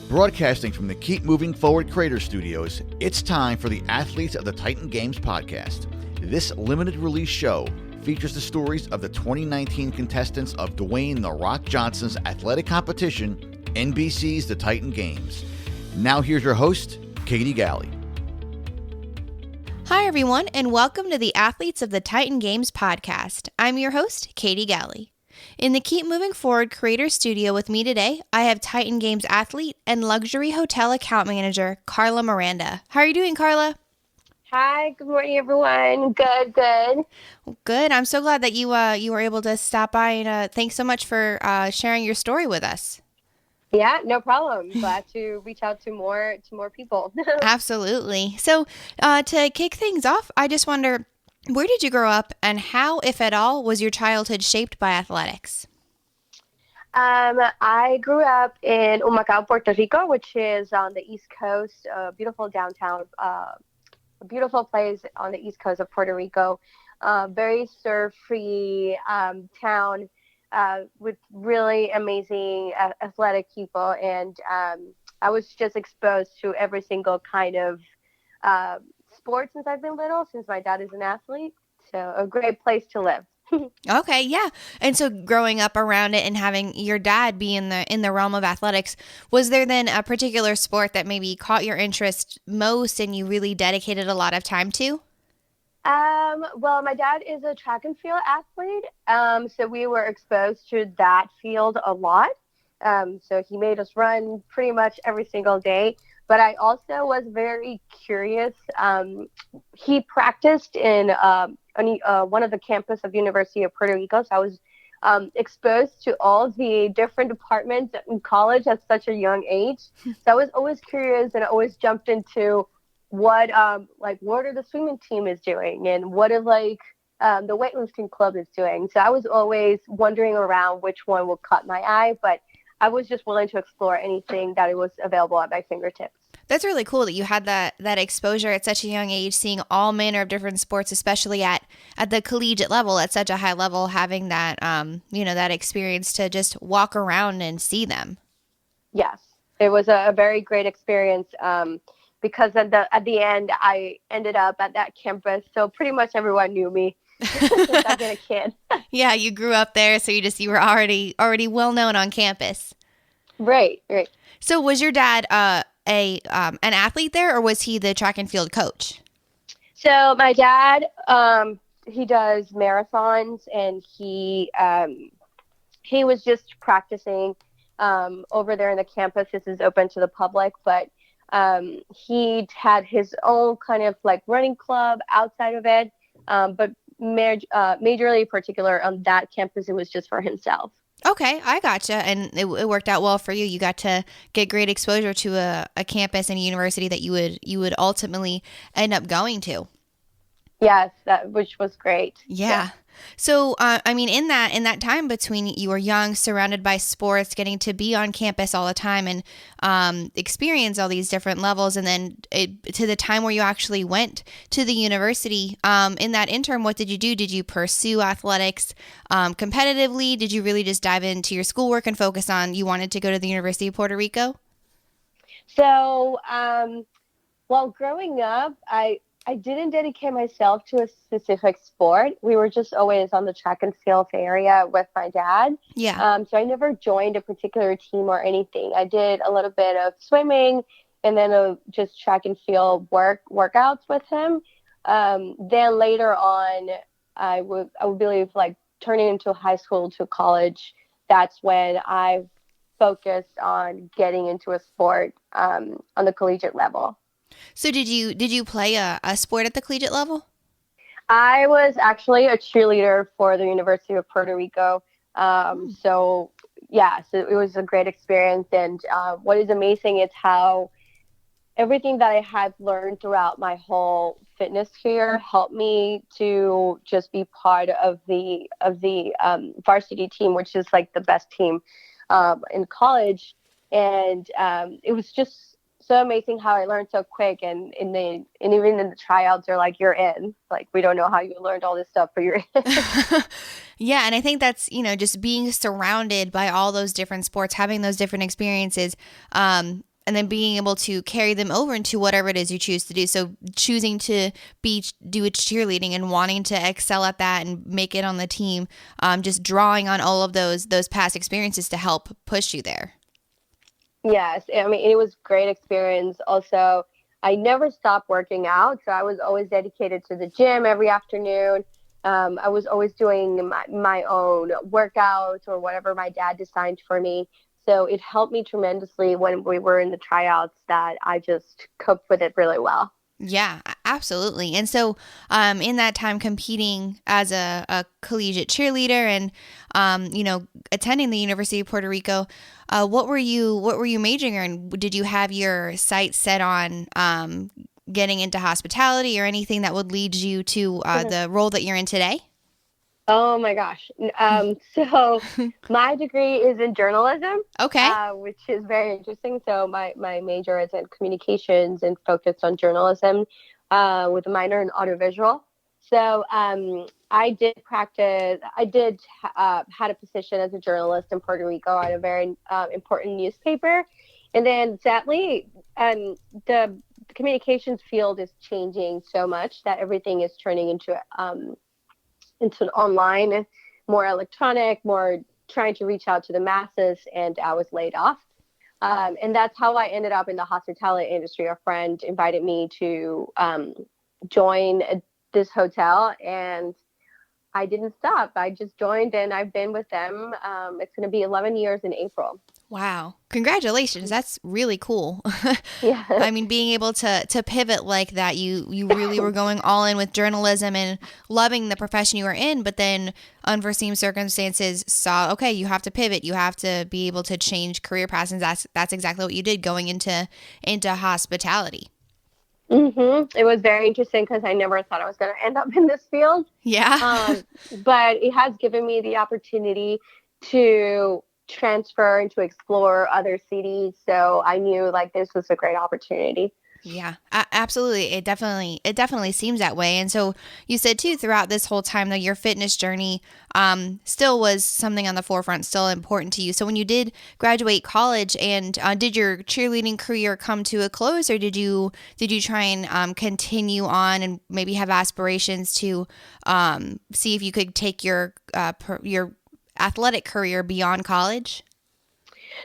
Broadcasting from the Keep Moving Forward Creator Studios, it's time for the Athletes of the Titan Games podcast. This limited release show features the stories of the 2019 contestants of Dwayne "The Rock" Johnson's athletic competition, NBC's The Titan Games. Now here's your host, Katie Galley. Hi everyone, and welcome to the Athletes of the Titan Games podcast. I'm your host, Katie Galley. In the Keep Moving Forward Creator Studio with me today, I have Titan Games athlete and luxury hotel account manager, Carla Miranda. How are you doing, Carla? Hi, good morning, everyone. Good. Good. I'm so glad that you were able to stop by, and thanks so much for sharing your story with us. Yeah, no problem. Glad to reach out to more people. Absolutely. So to kick things off, I just wonder, where did you grow up, and how, if at all, was your childhood shaped by athletics? I grew up in Humacao, Puerto Rico, which is on the East Coast, a beautiful downtown, a beautiful place on the East Coast of Puerto Rico. Very surf-free town with really amazing athletic people. And I was just exposed to every single kind of sports since I've been little, since my dad is an athlete. So a great place to live. Okay, yeah. And so growing up around it and having your dad be in the realm of athletics, was there then a particular sport that maybe caught your interest most and you really dedicated a lot of time to? Well, my dad is a track and field athlete. So we were exposed to that field a lot. So he made us run pretty much every single day. But I also was very curious. He practiced in one of the campus of University of Puerto Rico. So I was exposed to all the different departments in college at such a young age. So I was always curious, and I always jumped into what are the swimming team is doing, and what is the weightlifting club is doing. So I was always wondering around which one would cut my eye, but I was just willing to explore anything that it was available at my fingertips. That's really cool that you had that exposure at such a young age, seeing all manner of different sports, especially at the collegiate level, at such a high level, having that, that experience to just walk around and see them. Yes, it was a very great experience because at the end, I ended up at that campus. So pretty much everyone knew me. Since I've been a kid. Yeah, you grew up there, so you were already well known on campus. Right. So was your dad an athlete there, or was he the track and field coach? So my dad, he does marathons, and he was just practicing over there in the campus. This is open to the public, but he had his own kind of running club outside of it, but majorly particular on that campus, it was just for himself. Okay, I gotcha. And it worked out well for you. You got to get great exposure to a campus and a university that you would ultimately end up going to. Yes, which was great. Yeah. So, in that time between you were young, surrounded by sports, getting to be on campus all the time and experience all these different levels, and then to the time where you actually went to the university, in that interim, what did you do? Did you pursue athletics competitively? Did you really just dive into your schoolwork and focus on you wanted to go to the University of Puerto Rico? So, while growing up, I didn't dedicate myself to a specific sport. We were just always on the track and field area with my dad. Yeah. So I never joined a particular team or anything. I did a little bit of swimming and then just track and field workouts with him. Then later on, I would believe turning into high school to college, that's when I focused on getting into a sport on the collegiate level. So did you play a sport at the collegiate level? I was actually a cheerleader for the University of Puerto Rico. So it was a great experience. And what is amazing is how everything that I had learned throughout my whole fitness career helped me to just be part of the varsity team, which is the best team in college. And it was just so amazing how I learned so quick, and even in the tryouts, they're like, you're in. We don't know how you learned all this stuff, but you're in. Yeah, and I think that's, just being surrounded by all those different sports, having those different experiences, then being able to carry them over into whatever it is you choose to do. So choosing to do a cheerleading and wanting to excel at that and make it on the team, just drawing on all of those past experiences to help push you there. Yes, I mean, it was great experience. Also, I never stopped working out, so I was always dedicated to the gym every afternoon. I was always doing my own workouts or whatever my dad designed for me. So it helped me tremendously when we were in the tryouts that I just coped with it really well. Yeah, absolutely. And so in that time competing as a collegiate cheerleader and, attending the University of Puerto Rico, what were you majoring in? Did you have your sights set on getting into hospitality or anything that would lead you to the role that you're in today? Oh my gosh. So my degree is in journalism. Okay. Which is very interesting. So my major is in communications and focused on journalism, with a minor in audiovisual. So I did practice. I did had a position as a journalist in Puerto Rico at a very important newspaper, and then sadly, the communications field is changing so much that everything is turning into an online, more electronic, more trying to reach out to the masses, and I was laid off. And that's how I ended up in the hospitality industry. A friend invited me to join this hotel, and I didn't stop. I just joined, and I've been with them. It's going to be 11 years in April. Wow. Congratulations. That's really cool. Yeah. I mean, being able to pivot like that, you really were going all in with journalism and loving the profession you were in, but then unforeseen circumstances saw, okay, you have to pivot. You have to be able to change career paths. And that's exactly what you did going into hospitality. Mm-hmm. It was very interesting because I never thought I was going to end up in this field. Yeah. But it has given me the opportunity to transfer and to explore other cities. So I knew like this was a great opportunity. Yeah, absolutely. It definitely seems that way. And so you said too, throughout this whole time, though, your fitness journey still was something on the forefront, still important to you. So when you did graduate college, and did your cheerleading career come to a close, or did you try and continue on and maybe have aspirations to see if you could take your athletic career beyond college?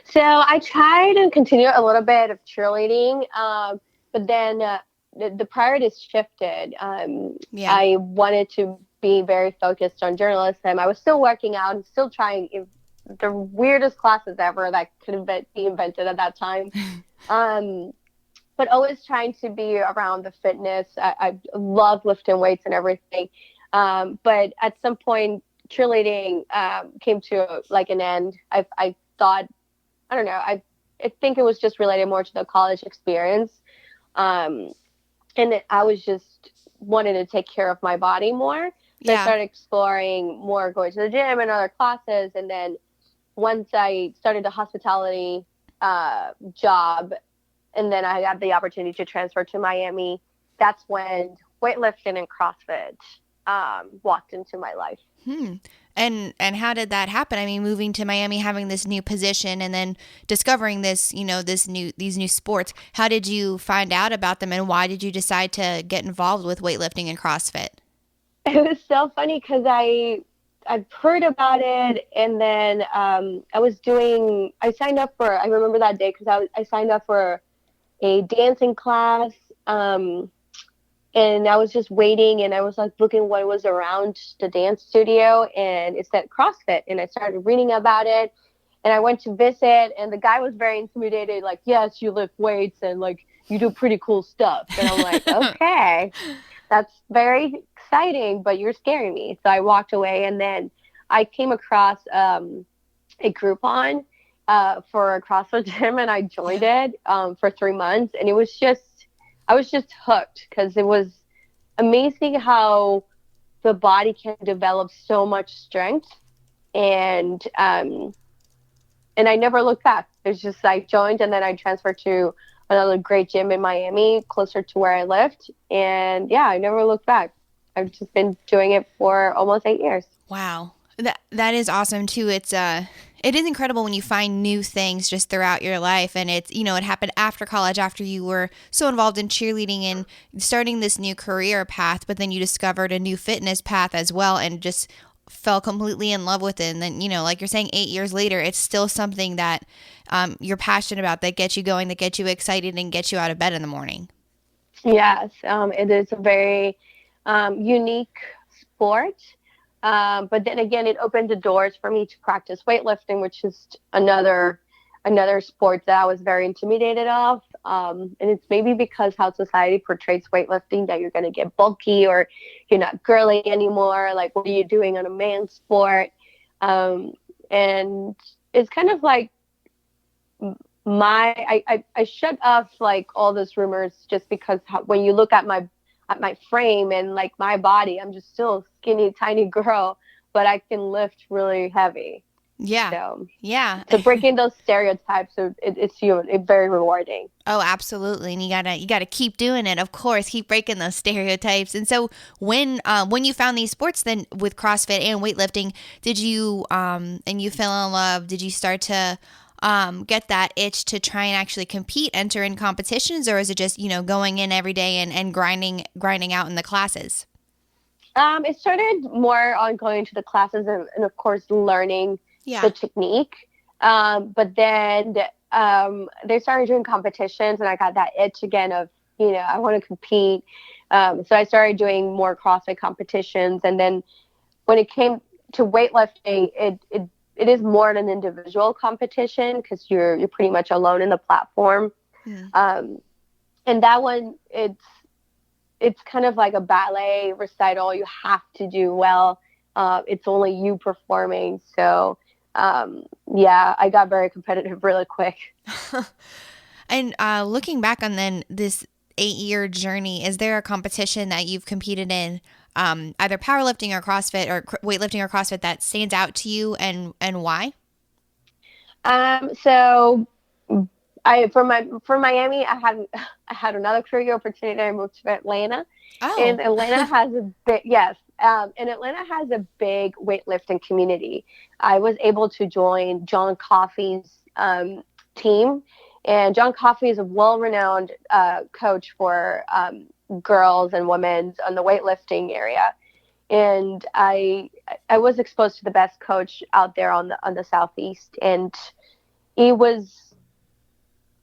So I tried and continue a little bit of cheerleading, but then the priorities shifted. Yeah. I wanted to be very focused on journalism. I was still working out and still trying the weirdest classes ever that could be invented at that time. But always trying to be around the fitness. I love lifting weights and everything. But at some point, cheerleading came to like an end. I thought, I don't know, I think it was just related more to the college experience. And I was just wanting to take care of my body more. So I started exploring more, going to the gym and other classes. And then once I started a hospitality job, and then I had the opportunity to transfer to Miami, that's when weightlifting and CrossFit walked into my life. And how did that happen? I mean, moving to Miami, having this new position, and then discovering this, these new sports. How did you find out about them, and why did you decide to get involved with weightlifting and CrossFit? It was so funny because I've heard about it, and then I signed up for, I remember that day because I signed up for a dancing class, and I was just waiting, and I was like looking what was around the dance studio, and it said CrossFit, and I started reading about it, and I went to visit, and the guy was very intimidated, like, yes, you lift weights, and like you do pretty cool stuff, and I'm like, okay, that's very exciting, but you're scaring me. So I walked away, and then I came across a Groupon for a CrossFit gym, and I joined it for 3 months, and I was just hooked because it was amazing how the body can develop so much strength, and I never looked back. It's just I joined, and then I transferred to another great gym in Miami, closer to where I lived, and yeah, I never looked back. I've just been doing it for almost 8 years. Wow. That is awesome too. It's It is incredible when you find new things just throughout your life. And it's, it happened after college, after you were so involved in cheerleading and starting this new career path, but then you discovered a new fitness path as well and just fell completely in love with it. And then, like you're saying, 8 years later, it's still something that you're passionate about, that gets you going, that gets you excited and gets you out of bed in the morning. Yes, it is a very unique sport. But then again, it opened the doors for me to practice weightlifting, which is another sport that I was very intimidated of. And it's maybe because how society portrays weightlifting, that you're going to get bulky or you're not girly anymore. Like, what are you doing on a man's sport? And it's kind of like I shut off like all those rumors, just because when you look at my frame and like my body, I'm just still a skinny, tiny girl, but I can lift really heavy. Yeah. So, yeah. So breaking those stereotypes, it's very rewarding. Oh, absolutely. And you gotta keep doing it. Of course, keep breaking those stereotypes. And so when you found these sports, then with CrossFit and weightlifting, did you and you fell in love? Did you start to get that itch to try and actually compete, enter in competitions, or is it just going in every day and grinding out in the classes? It started more on going to the classes and of course learning the technique. But then they started doing competitions, and I got that itch again of, I want to compete. So I started doing more CrossFit competitions. And then when it came to weightlifting, it is more than an individual competition, because you're pretty much alone in the platform. And that one, it's kind of like a ballet recital. You have to do well. It's only you performing. So I got very competitive really quick. And looking back on then this 8-year journey, is there a competition that you've competed in, either powerlifting or CrossFit or weightlifting or CrossFit, that stands out to you, and why? So for Miami, I had another career opportunity. I moved to Atlanta. Oh. And Atlanta has a and Atlanta has a big weightlifting community. I was able to join John Coffey's team, and John Coffey is a well-renowned coach for girls and women on the weightlifting area. And I was exposed to the best coach out there on the Southeast, and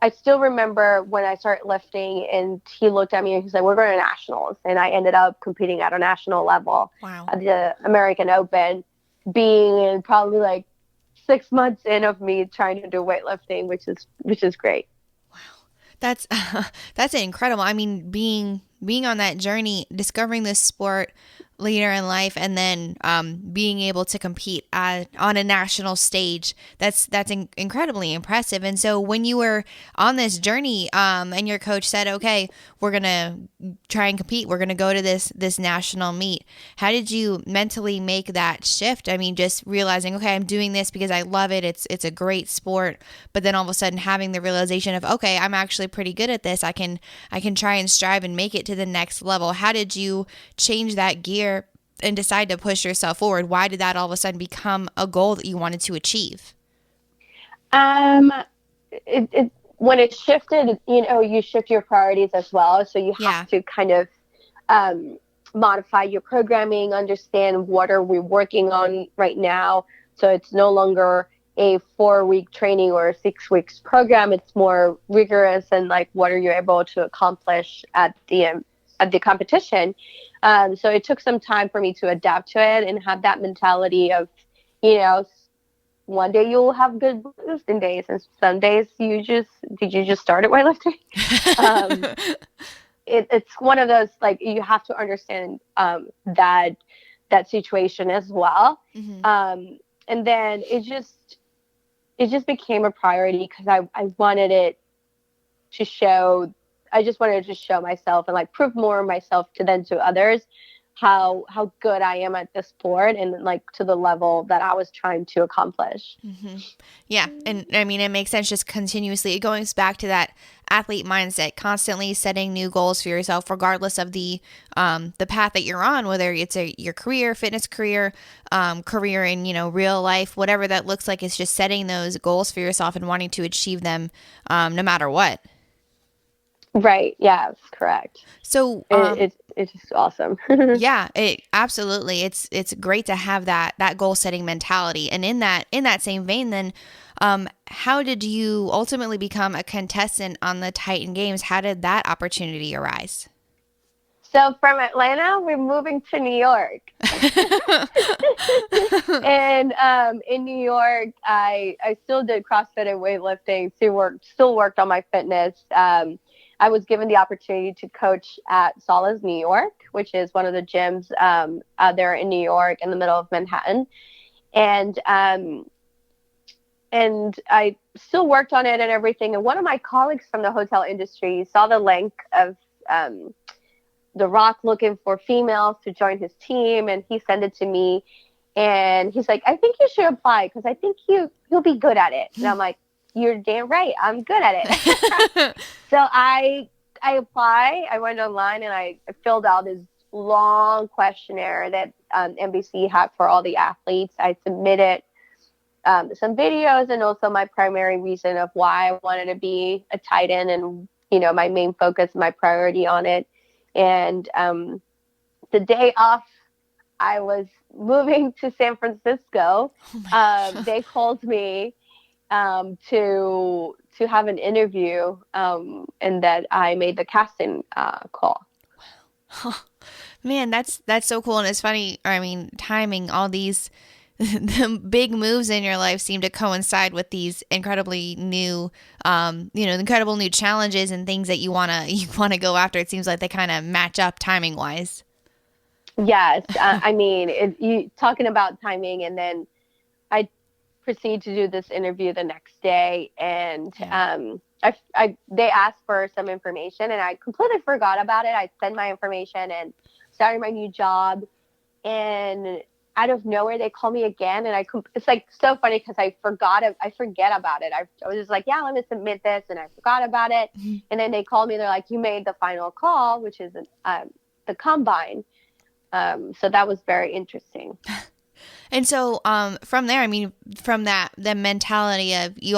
I still remember when I started lifting, and he looked at me and he's like, "We're going to nationals." And I ended up competing at a national level. Wow. At the American Open, being probably like 6 months in of me trying to do weightlifting, which is great. Wow. That's incredible. I mean, being on that journey, discovering this sport later in life, and then being able to compete on a national stage, that's incredibly impressive. And so when you were on this journey, and your coach said, "Okay, we're gonna try and compete, we're gonna go to this national meet," how did you mentally make that shift? I mean, just realizing, okay, I'm doing this because I love it, it's a great sport, but then all of a sudden having the realization of, okay, I'm actually pretty good at this, I can try and strive and make it to the next level. How did you change that gear and decide to push yourself forward? Why did that all of a sudden become a goal that you wanted to achieve? When it shifted, you shift your priorities as well. So you have to kind of modify your programming, understand what are we working on right now. So it's no longer a 4-week training or a 6 weeks program. It's more rigorous, and like, what are you able to accomplish at the competition? So it took some time for me to adapt to it and have that mentality of, one day you'll have good weightlifting days, and some days did you just start at weightlifting? It's one of those, like, you have to understand that situation as well. Mm-hmm. And then it just became a priority, because I wanted it to show. I just wanted to show myself and like prove more of myself to others, how good I am at the sport and like to the level that I was trying to accomplish. Yeah. And I mean, it makes sense just continuously. It goes back to that athlete mindset, constantly setting new goals for yourself, regardless of the path that you're on, whether it's your career, fitness career, career in, real life, whatever that looks like. It's just setting those goals for yourself and wanting to achieve them no matter what. Right. Yes, correct. So It's just awesome. yeah, it absolutely. It's great to have that goal setting mentality. And in that same vein, then, how did you ultimately become a contestant on the Titan Games? How did that opportunity arise? So from Atlanta, we're moving to New York. And in New York, I still did CrossFit and weightlifting. Still worked on my fitness. I was given the opportunity to coach at Solace, New York, which is one of the gyms out there in New York in the middle of Manhattan. And I still worked on it and everything. And one of my colleagues from the hotel industry saw the link of The Rock looking for females to join his team, and he sent it to me. And he's like, I think you should apply because I think you'll be good at it. And I'm like, you're damn right. I'm good at it. So I applied. I went online and I filled out this long questionnaire that NBC had for all the athletes. I submitted some videos and also my primary reason of why I wanted to be a Titan and, my main focus, my priority on it. And the day off, I was moving to San Francisco. They called me to have an interview, and that I made the casting call. Man, that's so cool. And it's funny. I mean, timing all these the big moves in your life seem to coincide with these incredibly new, incredible new challenges and things that you wanna go after. It seems like they kind of match up timing wise. Yes, I mean, you talking about timing, and then I proceed to do this interview the next day, and they asked for some information, and I completely forgot about it. I sent my information and started my new job, and out of nowhere they call me again, and it's like so funny because I forget about it. I was just like, yeah, let me submit this, and I forgot about it. And then they called me. They're like, you made the final call, which is the combine. So that was very interesting. And so from there, I mean, from the mentality of you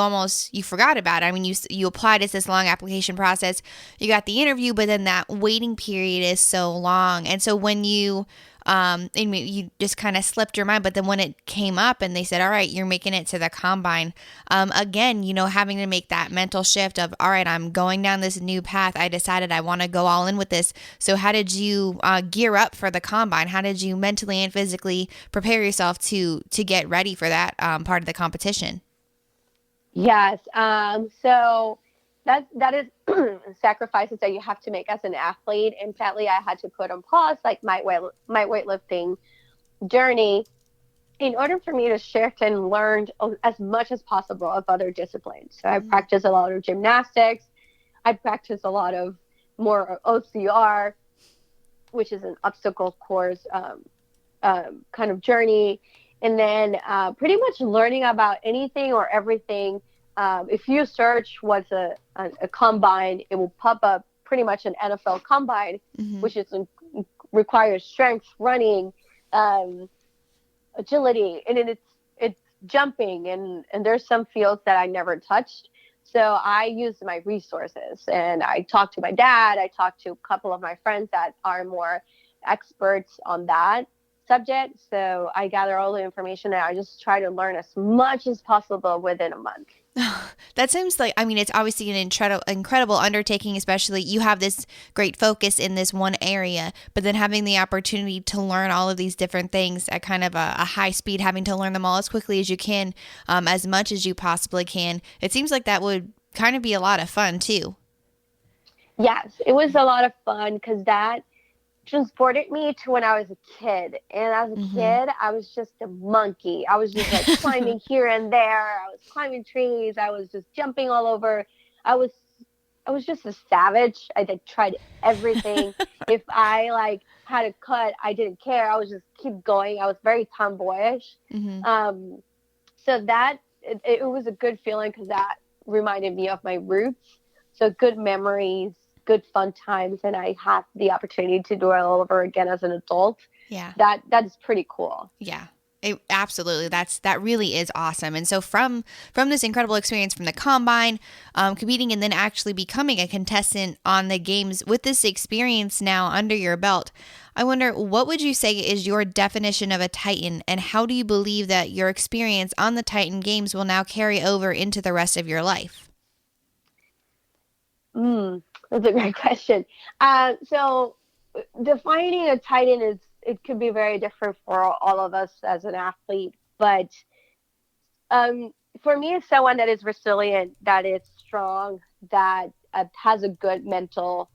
forgot about it. I mean, you applied. It's this long application process. You got the interview, but then that waiting period is so long. And so when you just kind of slipped your mind, but then when it came up and they said, all right, you're making it to the combine, again, having to make that mental shift of, all right, I'm going down this new path. I decided I want to go all in with this. So how did you gear up for the combine? How did you mentally and physically prepare yourself to get ready for that part of the competition? Yes. So that is sacrifices that you have to make as an athlete. And sadly, I had to put on pause like my weightlifting journey in order for me to shift and learn as much as possible of other disciplines. So I practice a lot of gymnastics. I practice a lot of more OCR, which is an obstacle course kind of journey. And then pretty much learning about anything or everything. If you search what's a combine, it will pop up pretty much an NFL combine, which requires strength, running, agility, and it's jumping, and there's some fields that I never touched. So I used my resources, and I talked to my dad. I talked to a couple of my friends that are more experts on that subject. So I gather all the information, and I just try to learn as much as possible within a month. That seems like, I mean, it's obviously an incredible undertaking, especially you have this great focus in this one area, but then having the opportunity to learn all of these different things at kind of a high speed, having to learn them all as quickly as you can, as much as you possibly can. It seems like that would kind of be a lot of fun too. Yes, it was a lot of fun because that transported me to when I was a kid. And as a kid, I was just a monkey. I was just like climbing here and there. I was climbing trees. I was just jumping all over. I was I was just a savage. I tried everything. If I like had a cut, I didn't care. I was just keep going. I was very tomboyish. Mm-hmm. So that it was a good feeling because that reminded me of my roots. So good memories, good fun times, and I had the opportunity to do it all over again as an adult. Yeah. That is pretty cool. Yeah. Absolutely. That really is awesome. And so from this incredible experience from the combine, competing and then actually becoming a contestant on the games with this experience now under your belt, I wonder, what would you say is your definition of a Titan, and how do you believe that your experience on the Titan games will now carry over into the rest of your life? That's a great question. So defining a Titan it could be very different for all of us as an athlete, but for me, it's someone that is resilient, that is strong, that has a good mental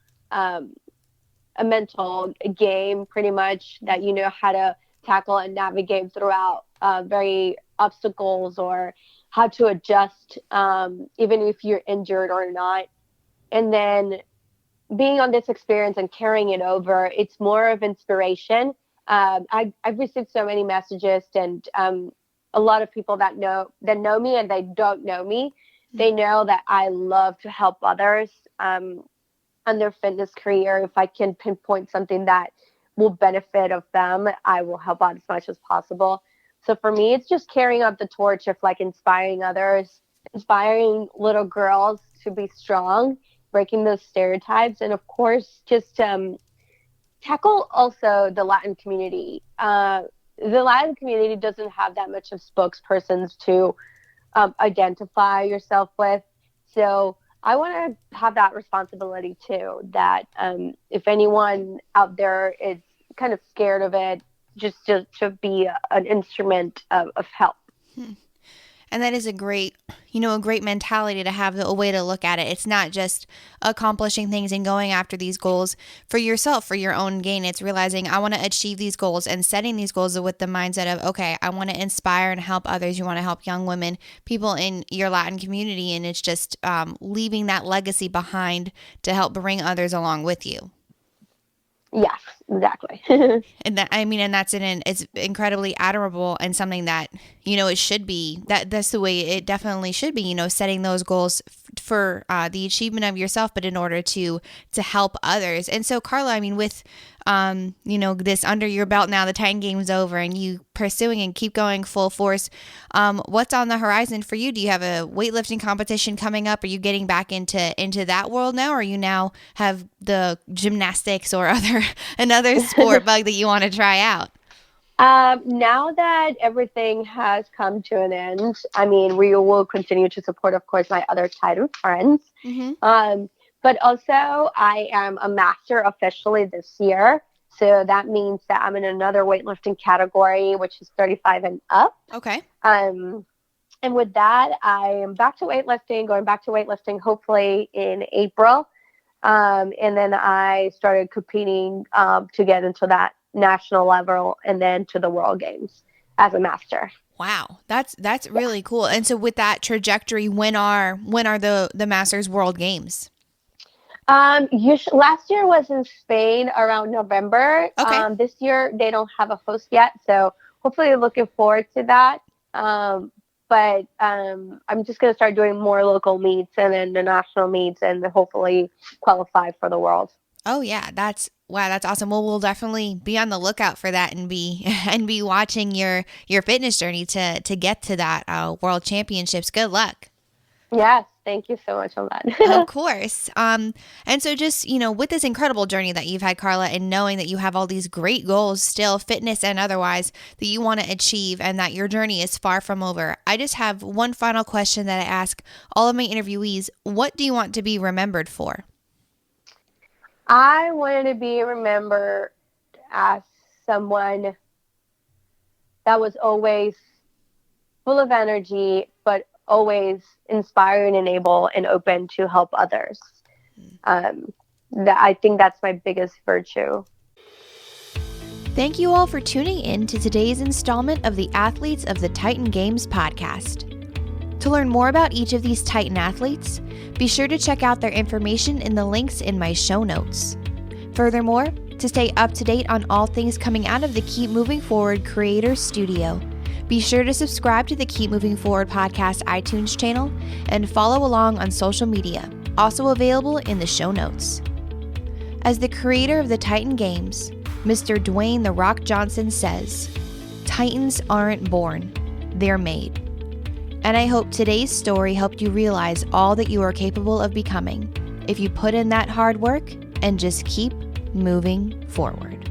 game, pretty much, that you know how to tackle and navigate throughout very obstacles, or how to adjust even if you're injured or not. And then being on this experience and carrying it over, it's more of inspiration. I've received so many messages, and a lot of people that know me and they don't know me, they know that I love to help others on their fitness career. If I can pinpoint something that will benefit of them, I will help out as much as possible. So for me, it's just carrying up the torch of like inspiring others, inspiring little girls to be strong, breaking those stereotypes, and of course, just tackle also the Latin community. The Latin community doesn't have that much of spokespersons to identify yourself with. So I want to have that responsibility too, that if anyone out there is kind of scared of it, just to be an instrument of help. And that is a great mentality to have, a way to look at it. It's not just accomplishing things and going after these goals for yourself, for your own gain. It's realizing I want to achieve these goals and setting these goals with the mindset of, okay, I want to inspire and help others. You want to help young women, people in your Latin community. And it's just leaving that legacy behind to help bring others along with you. Yes, exactly. And it's incredibly admirable, and something that, it should be, that's the way it definitely should be, setting those goals for the achievement of yourself, but in order to help others. And so, Carla, with this under your belt now, the Titan Game's over, and you pursuing and keep going full force. What's on the horizon for you? Do you have a weightlifting competition coming up? Are you getting back into that world now, or you now have the gymnastics or another sport bug that you want to try out? Now that everything has come to an end, we will continue to support, of course, my other Titan friends. Mm-hmm. But also, I am a master officially this year. So that means that I'm in another weightlifting category, which is 35 and up. Okay. And with that, I am going back to weightlifting, hopefully in April. And then I started competing to get into that national level, and then to the World Games as a master. Wow, that's really cool. And so with that trajectory, when are the Masters World Games? Last year was in Spain around November. Okay. This year they don't have a host yet, so hopefully looking forward to that. But I'm just going to start doing more local meets and then the national meets, and hopefully qualify for the World. Oh yeah, that's awesome. Well, we'll definitely be on the lookout for that and be watching your fitness journey to get to that World Championships. Good luck. Yes, thank you so much on that. Of course. And so just, with this incredible journey that you've had, Carla, and knowing that you have all these great goals still, fitness and otherwise, that you want to achieve, and that your journey is far from over, I just have one final question that I ask all of my interviewees. What do you want to be remembered for? I wanted to be remembered as someone that was always full of energy, but always inspiring and able and open to help others. I think that's my biggest virtue. Thank you all for tuning in to today's installment of the Athletes of the Titan Games podcast. To learn more about each of these Titan athletes, be sure to check out their information in the links in my show notes. Furthermore, to stay up to date on all things coming out of the Keep Moving Forward Creators Studio, be sure to subscribe to the Keep Moving Forward podcast iTunes channel and follow along on social media, also available in the show notes. As the creator of the Titan Games, Mr. Dwayne "The Rock" Johnson says, "Titans aren't born, they're made." And I hope today's story helped you realize all that you are capable of becoming if you put in that hard work and just keep moving forward.